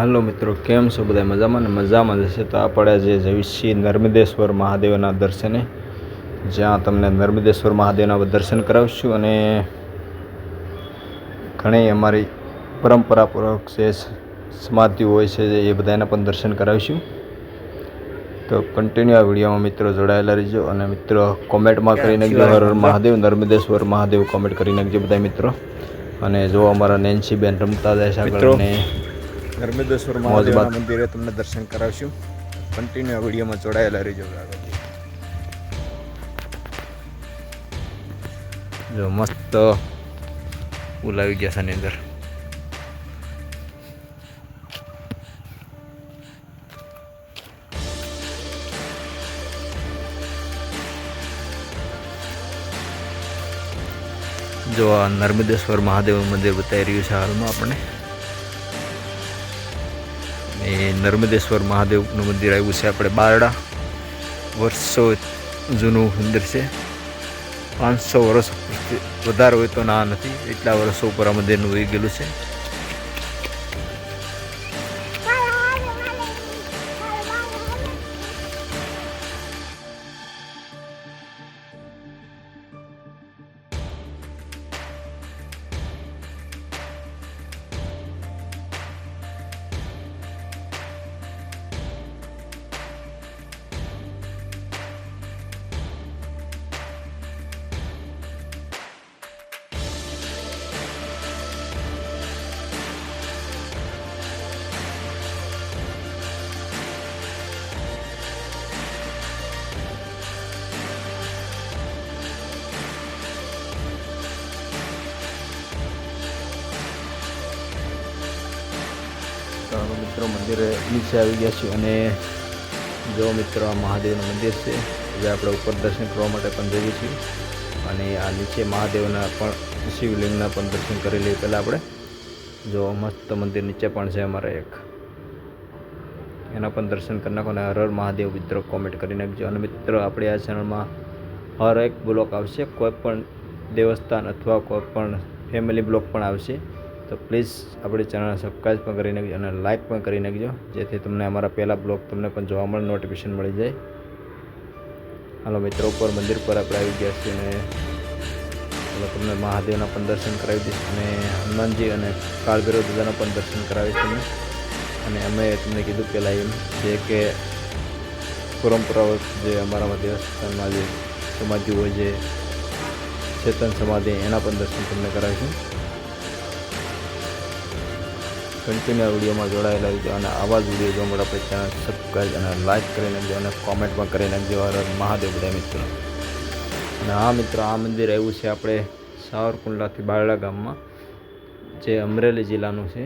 હાલો મિત્રો, કેમ છો બધા? મજામાં ને? મજામાં જશે. તો આપણે જે જઈશી નર્મદેશ્વર મહાદેવના દર્શને, જ્યાં તમને નર્મદેશ્વર મહાદેવના દર્શન કરાવશું અને ઘણી અમારી પરંપરાપૂર્વક જે સમાધિ હોય છે એ બધાના પણ દર્શન કરાવીશું. તો કન્ટિન્યુ આ વિડીયોમાં મિત્રો જોડાયેલા રહીજો અને મિત્રો કોમેન્ટમાં કરી નાખજો હર હર મહાદેવ, નર્મદેશ્વર મહાદેવ કોમેન્ટ કરી નાખજો બધા મિત્રો. અને જો અમારા નેન્સી બેન રમતા જાય છે મિત્રો, નર્મદેશ્વર મહાદેવના મંદિરે તમને દર્શન કરાવશું. કન્ટિન્યુ આ વિડીયોમાં જોડાયેલા રહીજો. જો મસ્ત બોલાવી ગયા છે એની અંદર. જો આ નર્મદેશ્વર મહાદેવ મંદિર બતાવી રહ્યું છે હાલમાં આપણને. એ નર્મદેશ્વર મહાદેવનું મંદિર આવ્યું છે આપણે બારડા. વર્ષો જૂનું મંદિર છે. 500 વર્ષ વધારે હોય તો ના નથી, એટલા વર્ષો ઉપર આ મંદિરનું વહી ગયેલું છે. મિત્રો મંદિરે નીચે આવી ગયા છીએ અને જો મિત્રો આ મહાદેવનું મંદિર છે, જે આપણે ઉપર દર્શન કરવા માટે પણ જઈએ છીએ. અને આ નીચે મહાદેવના પણ શિવલિંગના પણ દર્શન કરી લઈએ પહેલાં આપણે. જો મસ્ત મંદિર નીચે પણ છે અમારે એક, એના પણ દર્શન કરી નાખો. અને હર હર મહાદેવ મિત્રો કોમેન્ટ કરી નાખજો. અને મિત્રો આપણે આ ચેનલમાં હર એક બ્લોગ આવશે, કોઈ પણ દેવસ્થાન અથવા કોઈ પણ ફેમિલી બ્લોગ પણ આવશે. તો પ્લીઝ આપણી ચેનલ સબસ્ક્રાઈબ પણ કરી નાખજો અને લાઇક પણ કરી નાખજો, જેથી તમને અમારા પહેલા બ્લોગ તમને પણ જોવા મળે, નોટિફિકેશન મળી જાય. હાલો મિત્રો, ઉપર મંદિર પર આપણે આવી ગયા છીએ અને તમને મહાદેવના પણ દર્શન કરાવી દઈશ અને હનુમાનજી અને કાળભૈરવ દાદાના પણ દર્શન કરાવીશ તમને. અને અમે તમને કીધું પહેલાં એમ જે કે પરંપરાગત જે અમારામાં દેવસ્થાનમાં જે સમાધિ હોય, જે ચેતન સમાધિ, એના પણ દર્શન તમને કરાવીશું. કન્ટિન્યુ વિડીયોમાં જોડાયેલા રહીજો અને આવા જ વિડીયો જોવા માટે આપણે ચેનલ સબસ્ક્રાઈબ અને લાઇક કરી નાખજો અને કોમેન્ટ પણ કરી નાખજો. હર હર મહાદેવ બધા મિત્રો. અને હા મિત્રો, આ મંદિર આવ્યું છે આપણે સાવરકુંડલાથી બારડા ગામમાં, જે અમરેલી જિલ્લાનું છે.